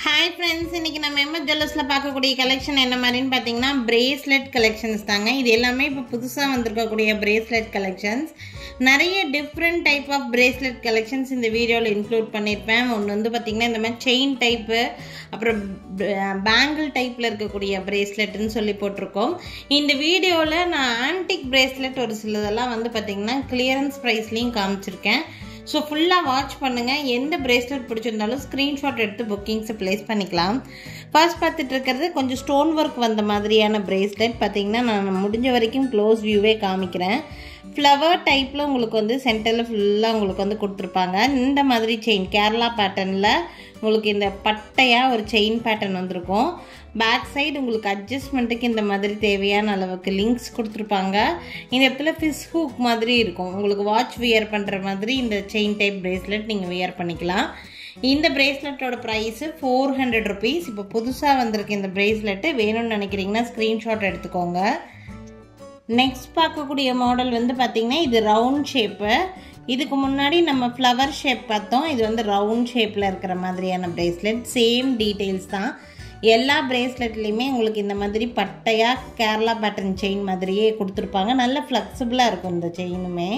Hi friends, இன்னைக்கு நம்ம MS ஜுவல்லர்ஸ்ல பார்க்கக்கூடிய கலெக்ஷன் என்ன மாதிரின்னு பார்த்தீங்கன்னா பிரேஸ்லெட் கலெக்ஷன்ஸ் தாங்க. இது எல்லாமே இப்போ புதுசாக வந்திருக்கக்கூடிய பிரேஸ்லெட் கலெக்ஷன்ஸ். நிறைய different type of bracelet collections இந்த வீடியோவில் இன்க்ளூட் பண்ணியிருப்பேன். ஒன்று வந்து பார்த்தீங்கன்னா இந்த மாதிரி செயின் டைப்பு, அப்புறம் பேங்கிள் டைப்பில் இருக்கக்கூடிய பிரேஸ்லெட்டுன்னு சொல்லி போட்டிருக்கோம். இந்த வீடியோவில் நான் ஆன்டிக் பிரேஸ்லெட் ஒரு சிலதெல்லாம் வந்து பார்த்தீங்கன்னா கிளியரன்ஸ் ப்ரைஸ்லேயும் காமிச்சிருக்கேன். ஸோ ஃபுல்லாக வாட்ச் பண்ணுங்கள். எந்த பிரேஸ்லெட் பிடிச்சிருந்தாலும் ஸ்க்ரீன்ஷாட் எடுத்து புக்கிங்ஸை ப்ளேஸ் பண்ணிக்கலாம். ஃபர்ஸ்ட் பார்த்துட்டு இருக்கிறது கொஞ்சம் ஸ்டோன் ஒர்க் வந்த மாதிரியான பிரேஸ்லெட். பார்த்தீங்கன்னா நான் முடிஞ்ச வரைக்கும் க்ளோஸ் வியூவே காமிக்கிறேன். ஃப்ளவர் டைப்பில் உங்களுக்கு வந்து சென்டரில் ஃபுல்லாக உங்களுக்கு வந்து கொடுத்துருப்பாங்க. இந்த மாதிரி செயின் கேரளா பேட்டர்னில் உங்களுக்கு இந்த பட்டையாக ஒரு செயின் பேட்டர்ன் வந்திருக்கும். பேக் சைடு உங்களுக்கு அட்ஜஸ்ட்மெண்ட்டுக்கு இந்த மாதிரி தேவையான அளவுக்கு லிங்க்ஸ் கொடுத்துருப்பாங்க. இந்த இடத்துல ஃபிஷ் ஹூக் மாதிரி இருக்கும். உங்களுக்கு வாட்ச் வியர் பண்ணுற மாதிரி இந்த செயின் டைப் பிரேஸ்லெட் நீங்கள் வியர் பண்ணிக்கலாம். இந்த பிரேஸ்லெட்டோட ப்ரைஸு 400 rupees. இப்போ புதுசாக வந்திருக்கு இந்த பிரேஸ்லெட்டு. வேணும்னு நினைக்கிறீங்கன்னா ஸ்க்ரீன்ஷாட் எடுத்துக்கோங்க. நெக்ஸ்ட் பார்க்கக்கூடிய மாடல் வந்து பார்த்திங்கன்னா இது ரவுண்ட் ஷேப்பு. இதுக்கு முன்னாடி நம்ம ஃப்ளவர் ஷேப் பார்த்தோம். இது வந்து ரவுண்ட் ஷேப்பில் இருக்கிற மாதிரியான பிரேஸ்லெட். சேம் டீட்டெயில்ஸ் தான். எல்லா பிரேஸ்லெட்லேயுமே உங்களுக்கு இந்த மாதிரி பட்டையாக கேரளா பேட்டர்ன் செயின் மாதிரியே கொடுத்துருப்பாங்க. நல்ல ஃப்ளெக்சிபிளாக இருக்கும் இந்த செயினுமே.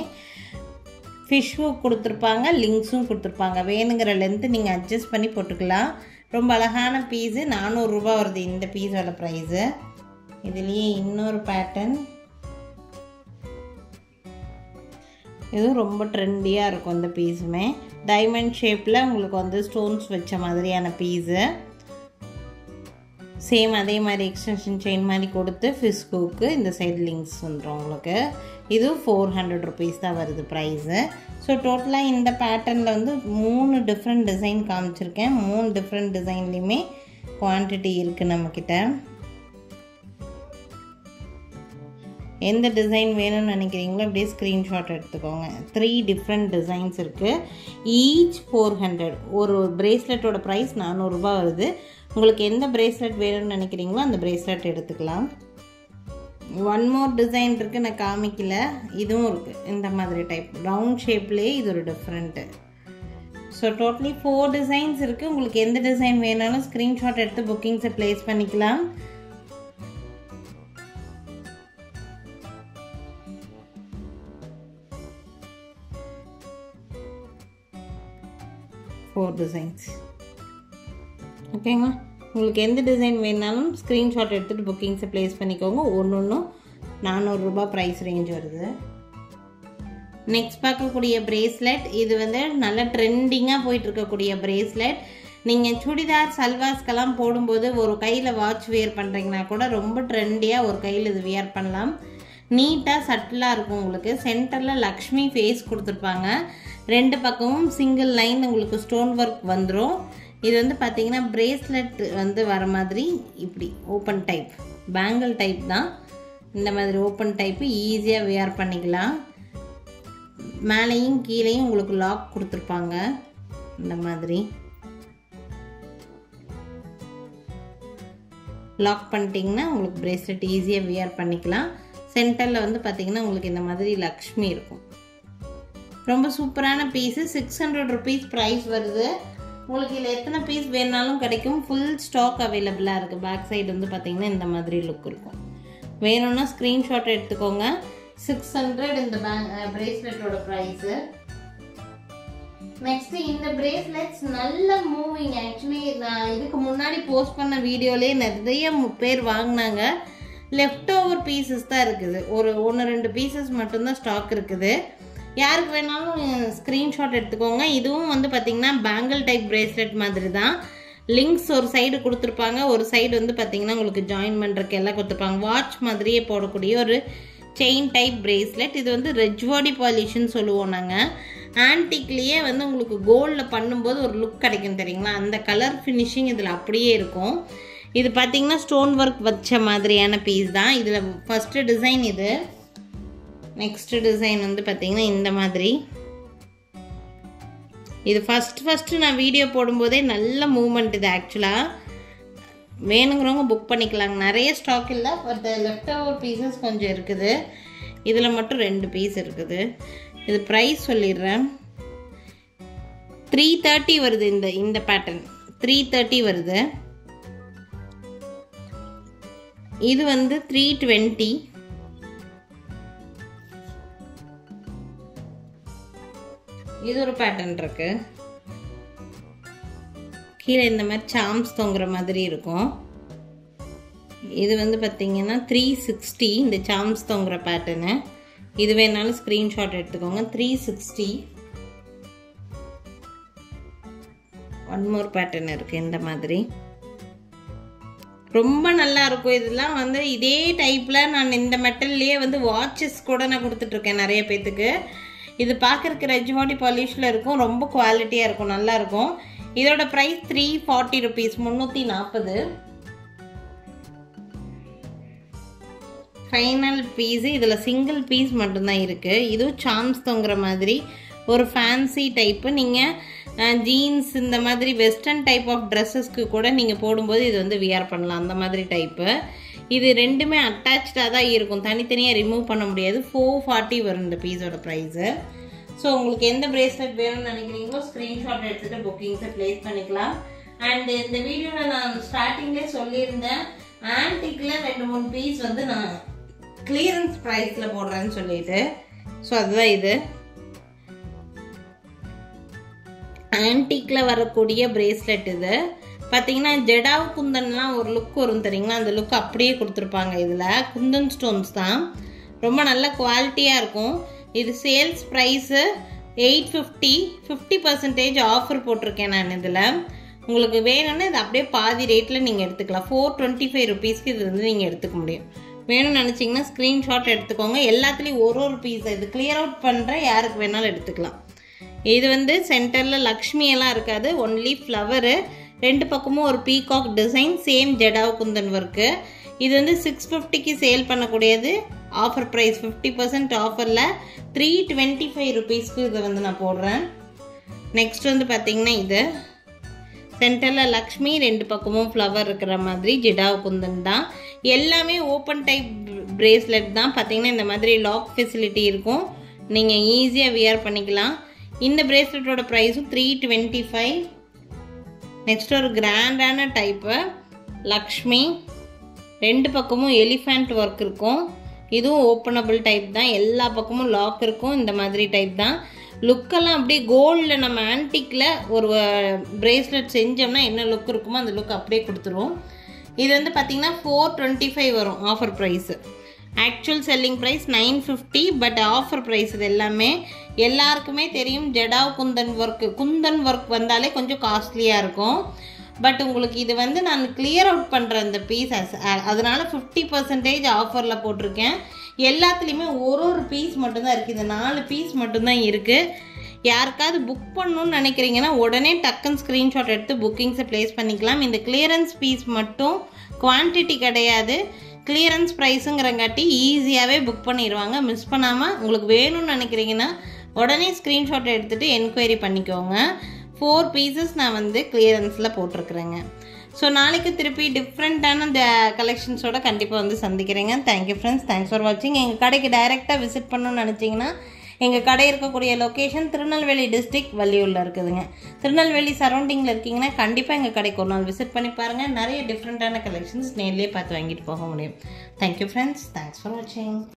ஃபிஷ் ஹூக் கொடுத்துருப்பாங்க, லிங்க்ஸும் கொடுத்துருப்பாங்க. வேணுங்கிற லென்த்து நீங்கள் அட்ஜஸ்ட் பண்ணி போட்டுக்கலாம். ரொம்ப அழகான பீஸு. 400 ரூபா வருது இந்த பீஸோட ப்ரைஸு. இதுலேயே இன்னொரு பேட்டர்ன். இதுவும் ரொம்ப ட்ரெண்டியாக இருக்கும் இந்த பீஸுமே. டைமண்ட் ஷேப்பில் உங்களுக்கு வந்து ஸ்டோன்ஸ் வச்ச மாதிரியான பீஸு. சேம் அதே மாதிரி எக்ஸ்டென்ஷன் செயின் மாதிரி கொடுத்து ஃபிஷ் ஹூக்கு இந்த சைடு லிங்க்ஸ் வந்துடும் உங்களுக்கு. இது 400 rupees தான் வருது ப்ரைஸு. ஸோ டோட்டலாக இந்த பேட்டர்னில் வந்து 3 டிஃப்ரெண்ட் டிசைன் காமிச்சிருக்கேன். 3 டிஃப்ரெண்ட் டிசைன்லேயுமே குவான்டிட்டி இருக்குது நம்மக்கிட்ட. எந்த டிசைன் வேணும்னு நினைக்கிறீங்களோ அப்படியே ஸ்க்ரீன்ஷாட் எடுத்துக்கோங்க. 3 டிஃப்ரெண்ட் டிசைன்ஸ் இருக்குது. ஈச் 400. ஒரு பிரேஸ்லெட்டோட ப்ரைஸ் 400 ரூபா வருது. உங்களுக்கு எந்த பிரேஸ்லெட் வேணும்னு நினைக்கிறீங்களோ அந்த பிரேஸ்லெட் எடுத்துக்கலாம். ஒன் மோர் டிசைன் இருக்குது, நான் காமிக்கல. இதுவும் இருக்குது இந்த மாதிரி டைப் ரவுண்ட் ஷேப்லேயே. இது ஒரு டிஃப்ரெண்ட்டு. ஸோ டோட்டலி 4 டிசைன்ஸ் இருக்குது. உங்களுக்கு எந்த டிசைன் வேணாலும் ஸ்க்ரீன்ஷாட் எடுத்து புக்கிங்ஸை ப்ளேஸ் பண்ணிக்கலாம். ஃபோர் டிசைன்ஸ் ஓகேங்களா. உங்களுக்கு எந்த டிசைன் வேணாலும் ஸ்க்ரீன்ஷாட் எடுத்துகிட்டு புக்கிங்ஸை ப்ளேஸ் பண்ணிக்கோங்க. ஒன்றும் 400 ரூபா ப்ரைஸ் ரேஞ்ச் வருது. நெக்ஸ்ட் பார்க்கக்கூடிய பிரேஸ்லெட் இது வந்து நல்ல ட்ரெண்டிங்காக போயிட்டுருக்கக்கூடிய பிரேஸ்லெட். நீங்கள் சுடிதார் சல்வாஸ்க்கெல்லாம் போடும்போது ஒரு கையில் வாட்ச் வியர் பண்ணுறீங்கன்னா கூட ரொம்ப ட்ரெண்டியாக ஒரு கையில் இது வியர் பண்ணலாம். நீட்டாக சட்டிலாக இருக்கும். உங்களுக்கு சென்டரில் லக்ஷ்மி ஃபேஸ் கொடுத்துருப்பாங்க. 2 பக்கமும் சிங்கிள் லைன் உங்களுக்கு ஸ்டோன் ஒர்க் வந்துடும். இது வந்து பார்த்தீங்கன்னா பிரேஸ்லெட் வந்து வர மாதிரி இப்படி ஓப்பன் டைப் பேங்கிள் டைப் தான். இந்த மாதிரி ஓப்பன் டைப்பு ஈஸியாக வியர் பண்ணிக்கலாம். மேலேயும் கீழேயும் உங்களுக்கு லாக் கொடுத்துருப்பாங்க. இந்த மாதிரி லாக் பண்ணிட்டீங்கன்னா உங்களுக்கு பிரேஸ்லெட் ஈஸியாக வியர் பண்ணிக்கலாம். சென்டரில் வந்து பார்த்தீங்கன்னா உங்களுக்கு இந்த மாதிரி லக்ஷ்மி இருக்கும். ரொம்ப சூப்பரான பீஸு. 600 rupees ப்ரைஸ் வருது. உங்களுக்கு இதில் எத்தனை பீஸ் வேணாலும் கிடைக்கும். ஃபுல் ஸ்டாக் அவைலபிளாக இருக்குது. பேக் சைடு வந்து பார்த்தீங்கன்னா இந்த மாதிரி லுக் இருக்கும். வேணும்னா ஸ்க்ரீன்ஷாட் எடுத்துக்கோங்க. 600 இந்த பிரேஸ்லெட்டோட ப்ரைஸு. நெக்ஸ்ட்டு இந்த பிரேஸ்லெட்ஸ் நல்ல மூவிங். ஆக்சுவலி நான் இதுக்கு முன்னாடி போஸ்ட் பண்ண வீடியோலேயே நிறைய பேர் வாங்கினாங்க. லெஃப்ட் ஓவர் பீசஸ் தான் இருக்குது. ஒரு 1-2 பீசஸ் மட்டும்தான் ஸ்டாக் இருக்குது. யாருக்கு வேணாலும் ஸ்க்ரீன்ஷாட் எடுத்துக்கோங்க. இதுவும் வந்து பார்த்திங்கன்னா பேங்கிள் டைப் பிரேஸ்லெட் மாதிரி தான். லிங்க்ஸ் ஒரு சைடு கொடுத்துருப்பாங்க, ஒரு சைடு வந்து பார்த்திங்கன்னா உங்களுக்கு ஜாயின் பண்ணுறதுக்கு எல்லாம் கொடுத்துருப்பாங்க. வாட்ச் மாதிரியே போடக்கூடிய ஒரு செயின் டைப் பிரேஸ்லெட். இது வந்து ரெஜ்வாடி பாலிஷ்ன்னு சொல்லுவோம் நாங்கள். ஆன்டிக்லேயே வந்து உங்களுக்கு கோல்டில் பண்ணும்போது ஒரு லுக் கிடைக்கும் தெரியுங்களா. அந்த கலர் ஃபினிஷிங் இதில் அப்படியே இருக்கும். இது பார்த்திங்கன்னா ஸ்டோன் ஒர்க் வச்ச மாதிரியான பீஸ் தான். இதில் ஃபஸ்ட்டு டிசைன் இது. நெக்ஸ்ட் டிசைன் வந்து பார்த்தீங்கன்னா இந்த மாதிரி. இது ஃபஸ்ட்டு நான் வீடியோ போடும்போதே நல்ல மூவ்மெண்ட். இது ஆக்சுவலாக வேணுங்கிறவங்க புக் பண்ணிக்கலாங்க. நிறைய ஸ்டாக் இல்லை. பட் லெஃப்ட் ஓவர் பீசஸ் கொஞ்சம் இருக்குது. இதில் மட்டும் 2 பீஸ் இருக்குது. இது ப்ரைஸ் சொல்லிடுறேன். 330 வருது இந்த பேட்டர்ன். 330 வருது. இது வந்து 320. இது ஒரு பேட்டர்ன் இருக்கு. கீழே இந்த மாதிரி சாம்ஸ் தொங்குற மாதிரி இருக்கும். இது வந்து பார்த்தீங்கன்னா 360 இந்த சாம்ஸ் தொங்குற பேட்டர்னு. இது வேணாலும் ஸ்க்ரீன்ஷாட் எடுத்துக்கோங்க. 360. ஒன் மோர் பேட்டர்ன் இருக்குது இந்த மாதிரி. ரொம்ப நல்லா இருக்கும். இதெல்லாம் வந்து இதே டைப்பில் நான் இந்த மெட்டல்லையே வந்து வாட்சஸ் கூட நான் கொடுத்துட்ருக்கேன் நிறைய பேர்த்துக்கு. இது பார்க்குறதுக்கு ரெஜ்வாடி பாலிஷில் இருக்கும். ரொம்ப குவாலிட்டியாக இருக்கும், நல்லாயிருக்கும். இதோட ப்ரைஸ் 340 rupees, 340. Final piece. இதில் சிங்கிள் பீஸ் மட்டும்தான் இருக்குது. இதுவும் சாம்ஸ் தொங்குற மாதிரி ஒரு ஃபேன்சி டைப்பு. நீங்கள் ஜீன்ஸ் இந்த மாதிரி வெஸ்டர்ன் டைப் ஆஃப் ட்ரெஸ்ஸஸ்க்கு கூட நீங்கள் போடும்போது இது வந்து வியர் பண்ணலாம், அந்த மாதிரி டைப்பு. இது ரெண்டுமே அட்டாச்சாக தான் இருக்கும், தனித்தனியாக ரிமூவ் பண்ண முடியாது. 440 வரும் இந்த பீஸோட ப்ரைஸு. ஸோ உங்களுக்கு எந்த பிரேஸ்லெட் வேணும்னு நினைக்கிறீங்களோ ஸ்க்ரீன்ஷாட் எடுத்துகிட்டு புக்கிங்ஸை ப்ளேஸ் பண்ணிக்கலாம். அண்ட் இந்த வீடியோவில் நான் ஸ்டார்டிங்லேயே சொல்லியிருந்தேன், ஆன்டிக்கில் 2-3 பீஸ் வந்து நான் கிளியரன்ஸ் ப்ரைஸில் போடுறேன்னு சொல்லிட்டு. ஸோ அதுதான் இது. ஆன்டிக்கில் வரக்கூடிய பிரேஸ்லெட் இது. பார்த்தீங்கன்னா ஜடாவ் குந்தன்லாம் ஒரு லுக் வரும் தெரியுங்களா, அந்த லுக் அப்படியே கொடுத்துருப்பாங்க. இதில் குந்தன் ஸ்டோன்ஸ் தான், ரொம்ப நல்ல குவாலிட்டியாக இருக்கும். இது சேல்ஸ் ப்ரைஸு 850. 50% ஆஃபர் போட்டிருக்கேன் நான் இதில். உங்களுக்கு வேணும்னா இது அப்படியே பாதி ரேட்டில் நீங்கள் எடுத்துக்கலாம். 425 rupeesக்கு இது வந்து நீங்கள் எடுத்துக்க முடியும். வேணும்னு நினச்சிங்கன்னா ஸ்க்ரீன்ஷாட் எடுத்துக்கோங்க. எல்லாத்துலேயும் ஒரு பீஸ் இது கிளியர் அவுட் பண்ணுற யாருக்கு வேணாலும் எடுத்துக்கலாம். இது வந்து சென்டரில் லக்ஷ்மியெல்லாம் இருக்காது, ஒன்லி ஃப்ளவரு. 2 பக்கமும் ஒரு peacock design, same jadau Kundan work. இது வந்து 650க்கு சேல் பண்ணக்கூடியது. ஆஃபர் ப்ரைஸ் 50% ஆஃபரில் 325 rupeesக்கு இதை வந்து நான் போடுறேன். நெக்ஸ்ட் வந்து பார்த்திங்கன்னா இது சென்டரில் லக்ஷ்மி, 2 பக்கமும் ஃப்ளவர் இருக்கிற மாதிரி ஜடாவ் குந்தன் தான். எல்லாமே ஓப்பன் டைப் பிரேஸ்லெட் தான். பார்த்திங்கன்னா இந்த மாதிரி லாக் ஃபெசிலிட்டி இருக்கும், நீங்கள் ஈஸியாக வியர் பண்ணிக்கலாம். இந்த பிரேஸ்லெட்டோட ப்ரைஸும் 325. நெக்ஸ்ட் ஒரு கிராண்டான டைப்பு லக்ஷ்மி, 2 பக்கமும் எலிஃபண்ட் ஒர்க் இருக்கும். இதுவும் ஓப்பனபிள் டைப் தான், எல்லா பக்கமும் லாக் இருக்கும். இந்த மாதிரி டைப் தான். லுக்கெல்லாம் அப்படியே கோல்டில் நம்ம ஆன்டிக்கில் ஒரு பிரேஸ்லெட் செஞ்சோம்னா என்ன லுக் இருக்குமோ அந்த லுக் அப்படியே கொடுத்துருவோம். இது வந்து பார்த்திங்கன்னா 425 வரும் offer price. Actual selling price 950, but offer price. இது எல்லாமே எல்லாருக்குமே தெரியும். ஜடாவ் குந்தன் ஒர்க் வந்தாலே கொஞ்சம் காஸ்ட்லியாக இருக்கும். பட் உங்களுக்கு இது வந்து நான் கிளியர் அவுட் பண்ணுறேன் இந்த பீஸ், அதனால் 50% ஆஃபரில் போட்டிருக்கேன். எல்லாத்துலேயுமே ஒரு பீஸ் மட்டும்தான் இருக்குது. இது 4 பீஸ் மட்டும்தான் இருக்குது. யாருக்காவது புக் பண்ணணும்னு நினைக்கிறீங்கன்னா உடனே டக்குன்னு ஸ்க்ரீன்ஷாட் எடுத்து புக்கிங்ஸை ப்ளேஸ் பண்ணிக்கலாம். இந்த கிளியரன்ஸ் பீஸ் மட்டும் குவான்டிட்டி கிடையாது, கிளியரன்ஸ் ப்ரைஸுங்கிறங்காட்டி ஈஸியாகவே புக் பண்ணிடுவாங்க. மிஸ் பண்ணாமல் உங்களுக்கு வேணும்னு நினைக்கிறீங்கன்னா உடனே ஸ்க்ரீன்ஷாட் எடுத்துகிட்டு என்கொயரி பண்ணிக்கோங்க. 4 பீசஸ் நான் வந்து கிளியரன்ஸில் போட்டிருக்குறேங்க. ஸோ நாளைக்கு திருப்பி டிஃப்ரெண்ட்டான இந்த கலெக்ஷன்ஸோட கண்டிப்பாக வந்து சந்திக்கிறேங்க. தேங்க்யூ ஃப்ரெண்ட்ஸ், தேங்க்ஸ் ஃபார் வாட்சிங். எங்கள் கடைக்கு டைரெக்டாக விசிட் பண்ணணும்னு நினச்சிங்கன்னா எங்கள் கடை இருக்கக்கூடிய லொக்கேஷன் திருநெல்வேலி டிஸ்ட்ரிக்ட் வள்ளியூரில் இருக்குதுங்க. திருநெல்வேலி சரௌண்டிங்கில் இருக்கீங்கன்னா கண்டிப்பாக எங்கள் கடைக்கு ஒரு நாள் விசிட் பண்ணி பாருங்கள். நிறைய டிஃப்ரெண்ட்டான கலெக்ஷன்ஸ் நேர்லேயே பார்த்து வாங்கிட்டு போக முடியும். தேங்க்யூ ஃப்ரெண்ட்ஸ், தேங்க்ஸ் ஃபார் வாட்சிங்.